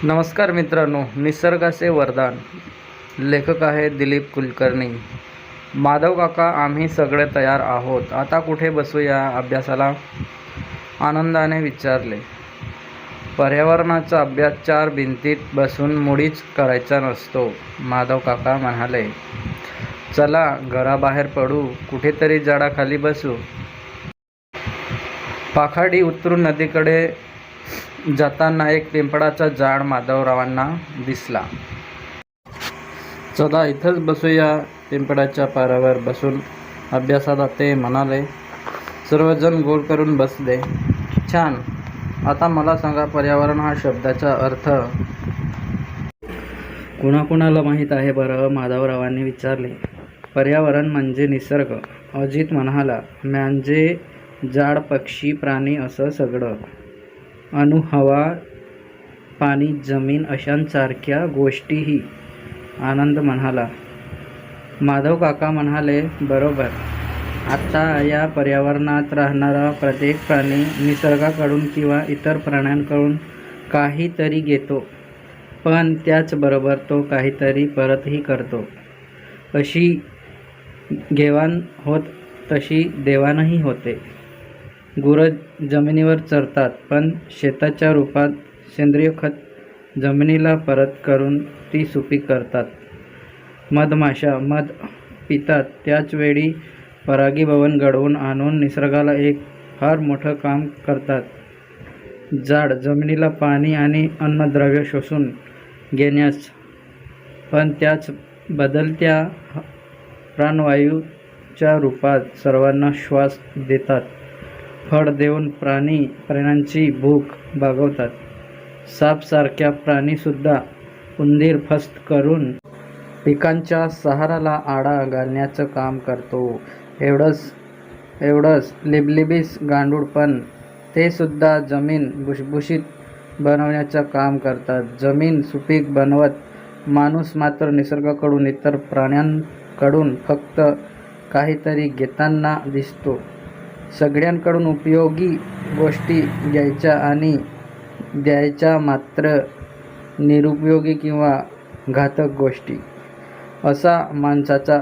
नमस्कार मित्रांनो, निसर्गाचे वरदान. लेखक आहे दिलीप कुलकर्णी. माधव काका, आम्ही सगळे तयार आहोत. आता कुठे बसूया अभ्यासाला? आनंदाने विचारले. पर्यावरणाचा अभ्यास चार भिंतीत बसून मुळीच करायचा नसतो, माधव काका म्हणाले. चला घराबाहेर पडू, कुठेतरी झाडाखाली बसू. पाखाडी उतरून नदीकडे जाताना एक पिंपळाचा झाड माधवरावांना दिसला. चला इथंच बसूया, पिंपळाच्या पारावर बसून अभ्यासाला ते म्हणाले. सर्वजण गोल करून बसले. छान. आता मला सांगा, पर्यावरण हा शब्दाचा अर्थ कुणाकुणाला माहीत आहे बरं? माधवरावांनी विचारले. पर्यावरण म्हणजे निसर्ग, अजित म्हणाला. म्हणजे झाड, पक्षी, प्राणी असं सगळं. अणु, हवा, पाणी, जमीन अशांसारख्या गोष्टीही, आनंद म्हणाला. माधव काका म्हणाले, बरोबर. आता या पर्यावरणात राहणारा प्रत्येक प्राणी निसर्गाकडून किंवा इतर प्राण्यांकडून काहीतरी घेतो, पण त्याचबरोबर तो काहीतरी परतही करतो. अशी घेवाण होत तशी देवाणही होते. गुरं जमिनीवर चरतात, पण शेताच्या रूपात सेंद्रिय खत जमिनीला परत करून ती सुपीक करतात. मधमाशा मध पितात, त्याचवेळी परागीभवन घडवून आणून निसर्गाला एक फार मोठं काम करतात. झाड जमिनीला पाणी आणि अन्नद्रव्य शोषून घेण्यास, पण त्याच बदलत्या प्राणवायूच्या रूपात सर्वांना श्वास देतात. फळ देऊन प्राण्यांची भूक भागवतात. सापासारखा प्राणीसुद्धा उंदीर फस्त करून पिकांच्या सहाराला आळा घालण्याचं काम करतो. एवढंच लिबलिबीस गांडूळ, पण ते सुद्धा जमीन भुसभुशीत बनवण्याचं काम करतात, जमीन सुपीक बनवत. माणूस मात्र निसर्गाकडून, इतर प्राण्यांकडून फक्त काहीतरी घेताना दिसतो. सगळ्यांकडून उपयोगी गोष्टी घ्यायच्या आणि द्यायच्या मात्र निरुपयोगी किंवा घातक गोष्टी, असा माणसाचा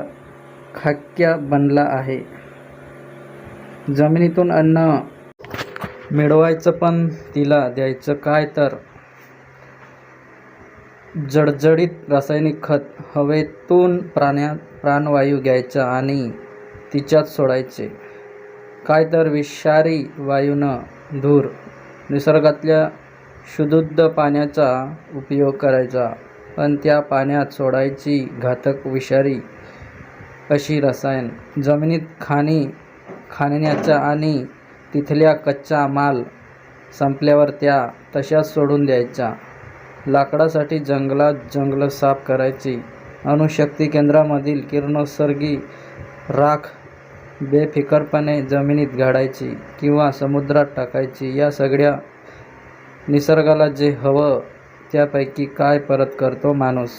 खाक्या बनला आहे. जमिनीतून अन्न मिळवायचं, पण तिला द्यायचं काय तर जडजडीत रासायनिक खत. हवेतून प्राणवायू घ्यायचा आणि तिच्यात सोडायचे काय तर विषारी वायूनं धूर. निसर्गातल्या शुद्ध पाण्याचा उपयोग करायचा, पण त्या पाण्यात सोडायची घातक विषारी अशी रसायन. जमिनीत खाण्याच्या आणि तिथल्या कच्चा माल संपल्यावर त्या तशाच सोडून द्यायच्या. लाकडासाठी जंगलं साफ करायची. अणुशक्ती केंद्रामधील किरणोत्सर्गी राख बेफिकरपणे जमिनीत गाडायची किंवा समुद्रात टाकायची. या सगळ्या निसर्गाला जे हवं त्यापैकी काय परत करतो माणूस?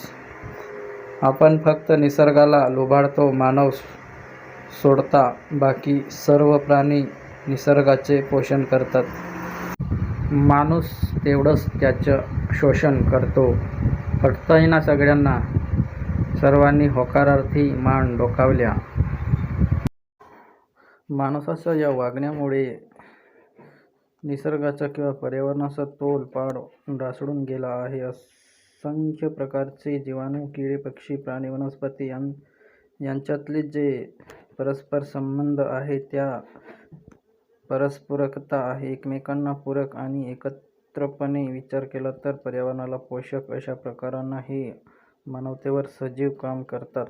आपण फक्त निसर्गाला लुबाडतो. मानव सोडता बाकी सर्व प्राणी निसर्गाचे पोषण करतात. माणूस तेवढंच त्याचं शोषण करतो. पटतंय ना सगळ्यांना? सर्वांनी होकारार्थी मान डोकावल्या. माणसाच्या या वागण्यामुळे निसर्गाचा किंवा पर्यावरणाचा तोल पार ढासळून गेला आहे. असंख्य प्रकारचे जीवाणू, किडे, पक्षी, प्राणी, वनस्पती यांच्यातले जे परस्पर संबंध आहे, त्या परस्परकता आहे, एकमेकांना पूरक आणि एकत्रपणे विचार केला तर पर्यावरणाला पोषक अशा प्रकारांना हे मानवतेवर सजीव काम करतात.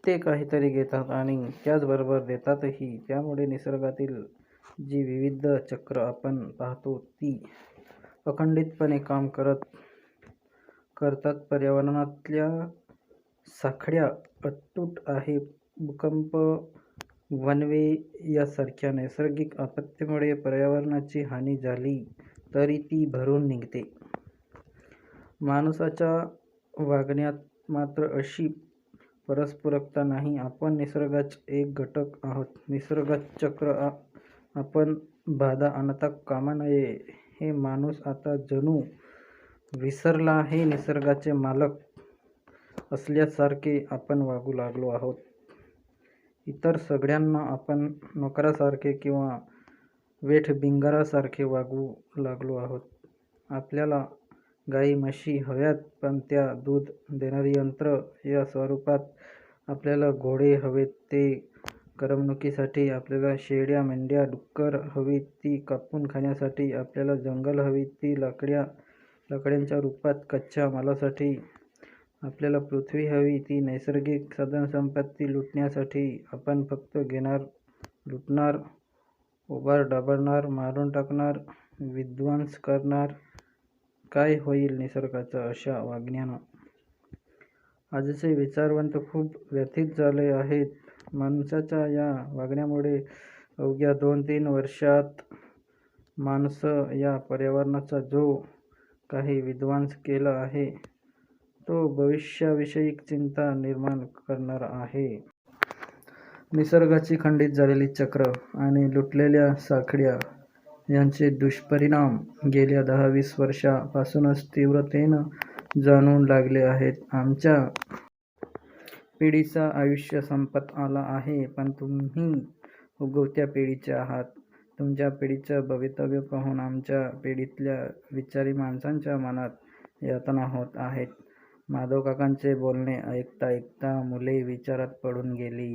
ते काहीतरी घेतात आणि त्याचबरोबर देतातही. त्यामुळे निसर्गातील जी विविध चक्र आपण पाहतो ती अखंडितपणे काम करतात. पर्यावरणातल्या साखळ्या अतूट आहे. भूकंप, वणवे यासारख्या नैसर्गिक आपत्तीमुळे पर्यावरणाची हानी झाली तरी ती भरून निघते. माणसाच्या वागण्यात मात्र अशी परस्परकता नाही. आपण निसर्गाचे एक घटक आहोत. निसर्गाचं चक्र आपण बाधा आणता कामा नये. हे माणूस आता जणू विसरला आहे निसर्गाचे मालक असल्यासारखे आपण वागू लागलो आहोत. इतर सगळ्यांना आपण नोकरासारखे किंवा वेठबिंगारासारखे वागू लागलो आहोत. आपल्याला गाई म्हशी हव्यात, पण त्या दूध देणारी यंत्र या स्वरूपात. आपल्याला घोडे हवेत ते करमणुकीसाठी. आपल्याला शेळ्या मेंढ्या डुक्कर हवी ती कापून खाण्यासाठी. आपल्याला जंगल हवी ती लाकडांच्या रूपात कच्च्या मालासाठी. आपल्याला पृथ्वी हवी ती नैसर्गिक साधनसंपत्ती लुटण्यासाठी. आपण फक्त घेणार, लुटणार, ओबाडबाडणार, मारून टाकणार, विध्वंस करणार. काय होईल निसर्गाचं अशा वागण्यानं? आजचे विचारवंत खूप व्यथित झाले आहेत माणसाच्या या वागण्यामुळे. अवघ्या 2-3 वर्षात माणसं या पर्यावरणाचा जो काही विध्वंस केला आहे तो भविष्याविषयी चिंता निर्माण करणारा आहे. निसर्गाची खंडित झालेली चक्र आणि लुटलेल्या साखळ्या यांचे दुष्परिणाम गेल्या 10-20 वर्षांपासूनच तीव्रतेनं जाणवू लागले आहेत. आमच्या पिढीचं आयुष्य संपत आलं आहे, पण तुम्ही उगवत्या पिढीचे आहात. तुमच्या पिढीचं भवितव्य पाहून आमच्या पिढीतल्या विचारी माणसांच्या मनात यातना होत आहेत. माधवकाकांचे बोलणे ऐकता ऐकता मुले विचारात पडून गेली.